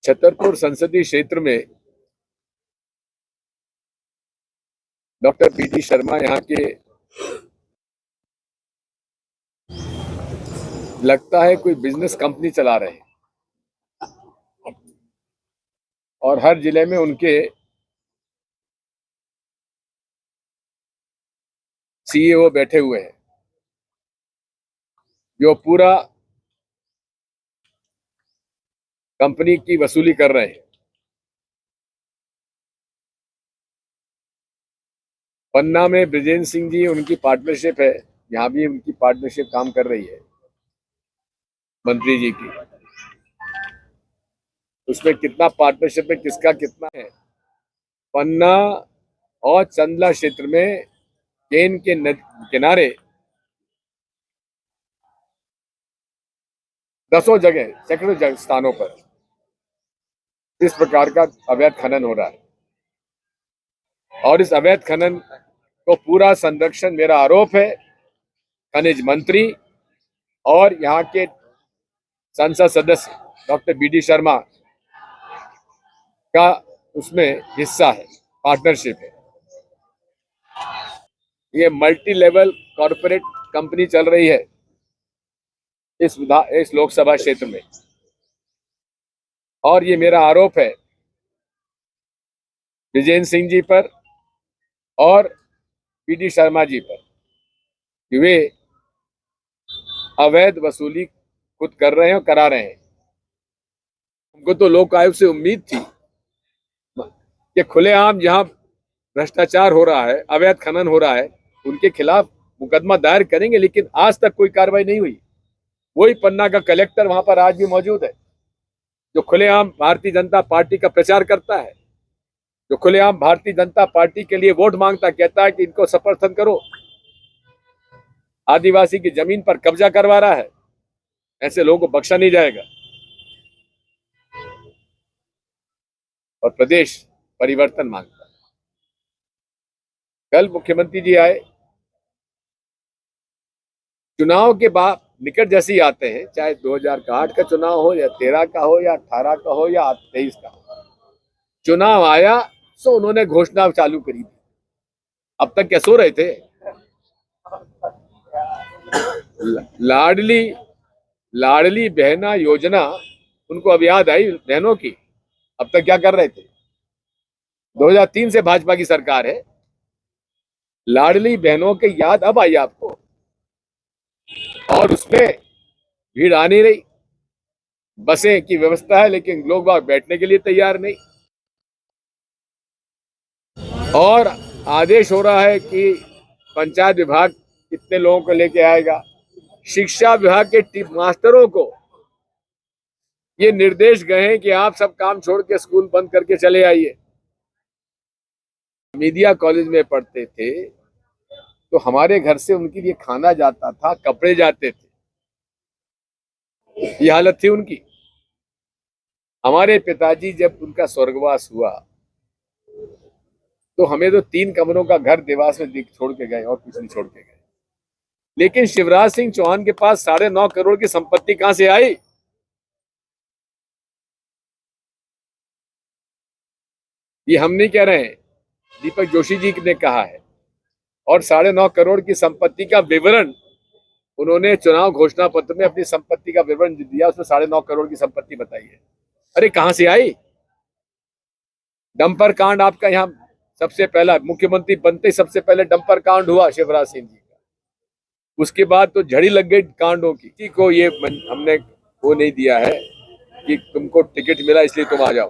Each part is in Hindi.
छतरपुर संसदीय क्षेत्र में डॉक्टर पीडी शर्मा यहाँ के लगता है कोई बिजनेस कंपनी चला रहे हैं और हर जिले में उनके सीईओ बैठे हुए हैं जो पूरा कंपनी की वसूली कर रहे हैं। पन्ना में ब्रिजेंद्र सिंह जी उनकी पार्टनरशिप है, यहाँ भी उनकी पार्टनरशिप काम कर रही है मंत्री जी की। उसमें कितना पार्टनरशिप में किसका कितना है। पन्ना और चंदला क्षेत्र में केन के किनारे दसों जगह सैकड़ों स्थानों पर इस प्रकार का अवैध खनन हो रहा है और इस अवैध खनन को पूरा संरक्षण, मेरा आरोप है, खनिज मंत्री और यहाँ के संसद सदस्य डॉक्टर बीडी शर्मा का उसमें हिस्सा है, पार्टनरशिप है। ये मल्टी लेवल कॉरपोरेट कंपनी चल रही है इस लोकसभा क्षेत्र में और ये मेरा आरोप है विजेंद्र सिंह जी पर और पीडी शर्मा जी पर कि वे अवैध वसूली खुद कर रहे हैं और करा रहे हैं। उनको तो लोक आयोग से उम्मीद थी कि खुलेआम जहां भ्रष्टाचार हो रहा है, अवैध खनन हो रहा है, उनके खिलाफ मुकदमा दायर करेंगे, लेकिन आज तक कोई कार्रवाई नहीं हुई। वही पन्ना का कलेक्टर वहां पर आज भी मौजूद है जो खुलेआम भारतीय जनता पार्टी का प्रचार करता है, जो खुलेआम भारतीय जनता पार्टी के लिए वोट मांगता, कहता है कि इनको समर्थन करो, आदिवासी की जमीन पर कब्जा करवा रहा है। ऐसे लोगों को बख्शा नहीं जाएगा और प्रदेश परिवर्तन मांगता है। कल मुख्यमंत्री जी आए, चुनाव के बाद निकट जैसे ही आते हैं, चाहे 2008 का चुनाव हो या 13 का हो या 18 का हो या 23 का हो, चुनाव आया तो उन्होंने घोषणा चालू करी थी। अब तक क्या सो रहे थे? लाडली बहना योजना उनको अब याद आई बहनों की। अब तक क्या कर रहे थे? 2003 से भाजपा की सरकार है, लाडली बहनों की याद अब आई आपको और उसमें भीड़ आ नहीं रही। बसें की व्यवस्था है लेकिन लोग बाग बैठने के लिए तैयार नहीं और आदेश हो रहा है कि पंचायत विभाग कितने लोगों को लेके आएगा। शिक्षा विभाग के मास्टरों को ये निर्देश गए हैं कि आप सब काम छोड़ के स्कूल बंद करके चले आइए। मीडिया कॉलेज में पढ़ते थे तो हमारे घर से उनके लिए खाना जाता था, कपड़े जाते थे, ये हालत थी उनकी। हमारे पिताजी जब उनका स्वर्गवास हुआ तो हमें तो 3 कमरों का घर देवास में छोड़ के गए और कुछ नहीं छोड़ के गए। लेकिन शिवराज सिंह चौहान के पास 9.5 करोड़ की संपत्ति कहां से आई? ये हम नहीं कह रहे हैं, दीपक जोशी जी ने कहा है और 9.5 करोड़ की संपत्ति का विवरण उन्होंने चुनाव घोषणा पत्र में अपनी संपत्ति का विवरण दिया, उसमें 9.5 करोड़ की संपत्ति बताई है। अरे कहां से आई? डंपर कांड आपका यहाँ सबसे पहला, मुख्यमंत्री बनते सबसे पहले डंपर कांड हुआ शिवराज सिंह जी का। उसके बाद तो झड़ी लग गई कांडों की। किसी को ये हमने वो नहीं दिया है कि तुमको टिकट मिला इसलिए तुम आ जाओ,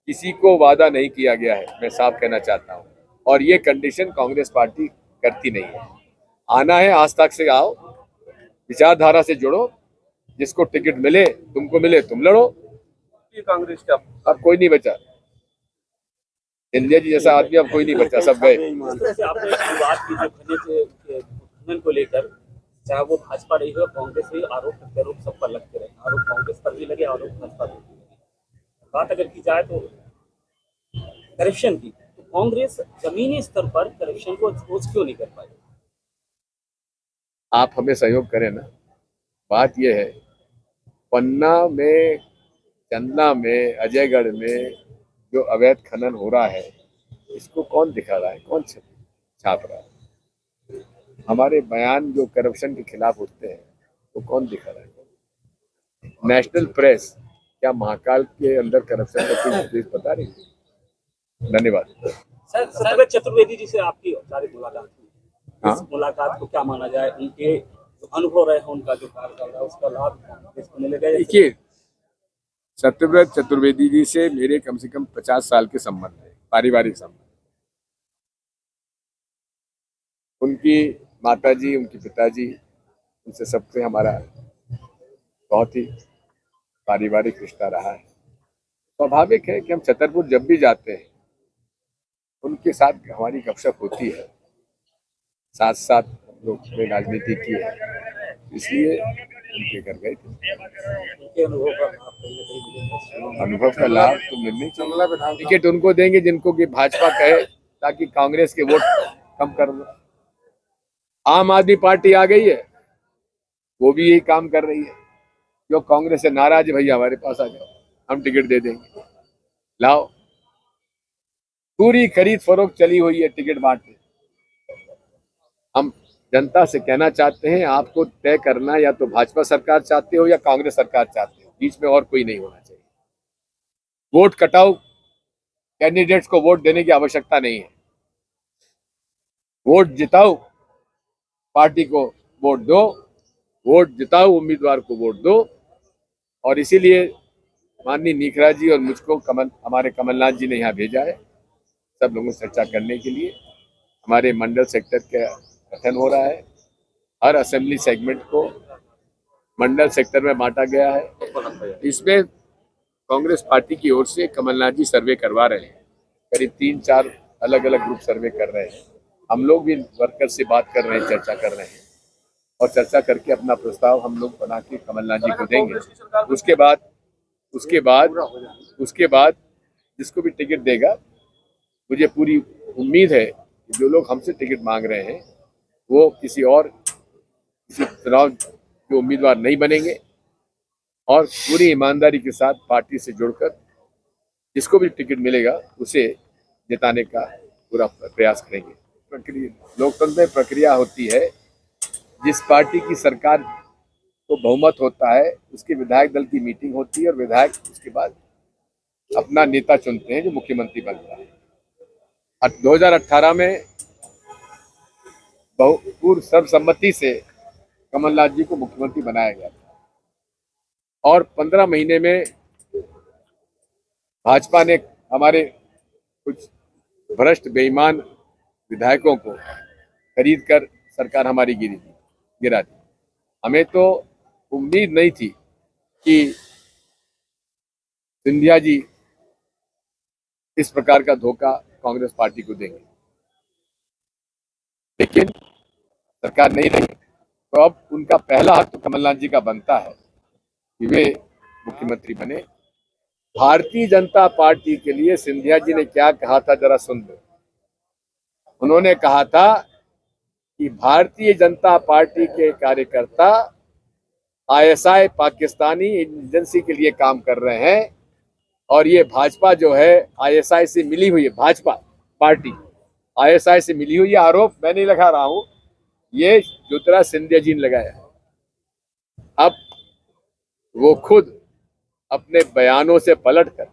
किसी को वादा नहीं किया गया है, मैं साफ कहना चाहता हूँ। और ये कंडीशन कांग्रेस पार्टी करती नहीं है। आना है आस्था से आओ, विचारधारा से जुड़ो, जिसको टिकट मिले, तुमको मिले तुम लड़ो। कांग्रेस का अब कोई नहीं बचा, इंडिया जी जैसा आदमी अब कोई नहीं बचा, सब गए। आपने बात की जो खनन को लेकर, चाहे वो भाजपा रही हो कांग्रेस रही, आरोप प्रत्यारोप सब पर लगते रहे। आरोप कांग्रेस पर भी लगे, आरोप भाजपा पर भी लगे। बात अगर की जाए तो करप्शन की, तो कांग्रेस जमीनी स्तर पर करप्शन को एक्सपोज क्यों नहीं कर पाई? आप हमें सहयोग करें ना। बात यह है, पन्ना में चंदना में, अजयगढ़ में जो अवैध खनन हो रहा है, इसको कौन दिखा रहा है, कौन छाप रहा है? हमारे बयान जो करप्शन के खिलाफ होते हैं वो कौन दिखा रहा है? नेशनल प्रेस क्या महाकाल के अंदर करप्शन का कोई चीज बता रही है? धन्यवाद। सर सत्यव्रत चतुर्वेदी जी से आपकी औपचारिक मुलाकात हुई, हाँ? इस मुलाकात को क्या माना जाए? उनके जो अनुभव रहे हैं, उनका जो कार्यकाल रहा है, उसका लाभ देश को मिलेगा? देखिए, सत्यव्रत चतुर्वेदी जी से मेरे कम से कम 50 साल के संबंध है, पारिवारिक संबंध। उनकी माताजी, उनके पिताजी, उनसे सबसे हमारा बहुत ही पारिवारिक रिश्ता रहा है। स्वाभाविक है कि हम छतरपुर जब भी जाते हैं उनके साथ हमारी गपशप होती है, साथ साथ हम लोग ने राजनीति की है, इसलिए उनके घर गए थे। उनके अनुभव का लाभ कहीं ना कहीं मिलेगा। अनुभव का लाभ तो मिलने चाहिए। टिकट उनको देंगे जिनको कि भाजपा कहे, ताकि कांग्रेस के वोट कम कर दो। आम आदमी पार्टी आ गई है, वो भी यही काम कर रही है। जो कांग्रेस से नाराज है, भैया हमारे पास आ जाओ, हम टिकट दे देंगे, लाओ। पूरी खरीद फरोख्त चली हुई है टिकट बांटने। हम जनता से कहना चाहते हैं, आपको तय करना, या तो भाजपा सरकार चाहते हो या कांग्रेस सरकार चाहते हो, बीच में और कोई नहीं होना चाहिए। वोट कटाओ, कैंडिडेट्स को वोट देने की आवश्यकता नहीं है। वोट जिताओ, पार्टी को वोट दो, वोट जिताओ, उम्मीदवार को वोट दो। और इसीलिए माननीय नीखरा जी और मुझको हमारे कमलनाथ जी ने यहाँ भेजा है, सब लोगों से चर्चा करने के लिए। हमारे मंडल सेक्टर का गठन हो रहा है, हर असेंबली सेगमेंट को मंडल सेक्टर में बांटा गया है। इसमें कांग्रेस पार्टी की ओर से कमलनाथ जी सर्वे करवा रहे हैं, करीब 3-4 अलग अलग ग्रुप सर्वे कर रहे हैं। हम लोग भी वर्कर से बात कर रहे हैं, चर्चा कर रहे हैं, और चर्चा करके अपना प्रस्ताव हम लोग बना के कमलनाथ जी को देंगे। उसके बाद जिसको भी टिकट देगा, मुझे पूरी उम्मीद है कि जो लोग हमसे टिकट मांग रहे हैं वो किसी चुनाव के उम्मीदवार नहीं बनेंगे, और पूरी ईमानदारी के साथ पार्टी से जुड़कर जिसको भी टिकट मिलेगा उसे जिताने का पूरा प्रयास करेंगे। लोकतंत्र में प्रक्रिया होती है, जिस पार्टी की सरकार को बहुमत होता है उसके विधायक दल की मीटिंग होती है, और विधायक उसके बाद अपना नेता चुनते हैं जो मुख्यमंत्री बनता है। 2018 में पूर्व सर्वसम्मति से कमलनाथ जी को मुख्यमंत्री बनाया गया था, और 15 महीने में भाजपा ने हमारे कुछ भ्रष्ट बेईमान विधायकों को खरीद कर सरकार हमारी गिरा दी। हमें तो उम्मीद नहीं थी कि सिंधिया जी इस प्रकार का धोखा कांग्रेस पार्टी को देंगे, लेकिन सरकार नहीं रही। तो अब उनका पहला हक तो कमलनाथ जी का बनता है कि वे मुख्यमंत्री बने। भारतीय जनता पार्टी के लिए सिंधिया जी ने क्या कहा था, जरा सुन लो। उन्होंने कहा था कि भारतीय जनता पार्टी के कार्यकर्ता आईएसआई पाकिस्तानी एजेंसी के लिए काम कर रहे हैं, और ये भाजपा जो है आईएसआई से मिली हुई है, भाजपा पार्टी आईएसआई से मिली हुई है। आरोप मैं नहीं लगा रहा हूं, ये ज्योतिराज सिंधिया जी ने लगाया है। अब वो खुद अपने बयानों से पलटकर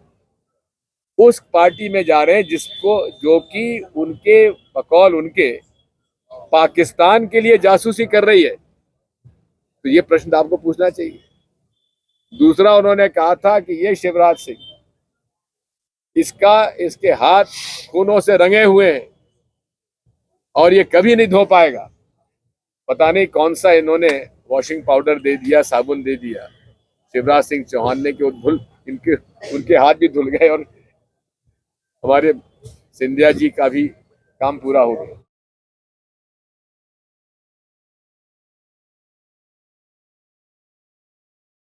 उस पार्टी में जा रहे हैं जो कि उनके बकौल उनके पाकिस्तान के लिए जासूसी कर रही है। तो ये प्रश्न आपको पूछना चाहिए। दूसरा, उन्होंने कहा था कि ये शिवराज सिंह, इसके हाथ खूनों से रंगे हुए हैं और ये कभी नहीं धो पाएगा। पता नहीं कौन सा इन्होंने वॉशिंग पाउडर दे दिया, साबुन दे दिया शिवराज सिंह चौहान ने कि उनके हाथ भी धुल गए और हमारे सिंधिया जी का भी काम पूरा हो गया।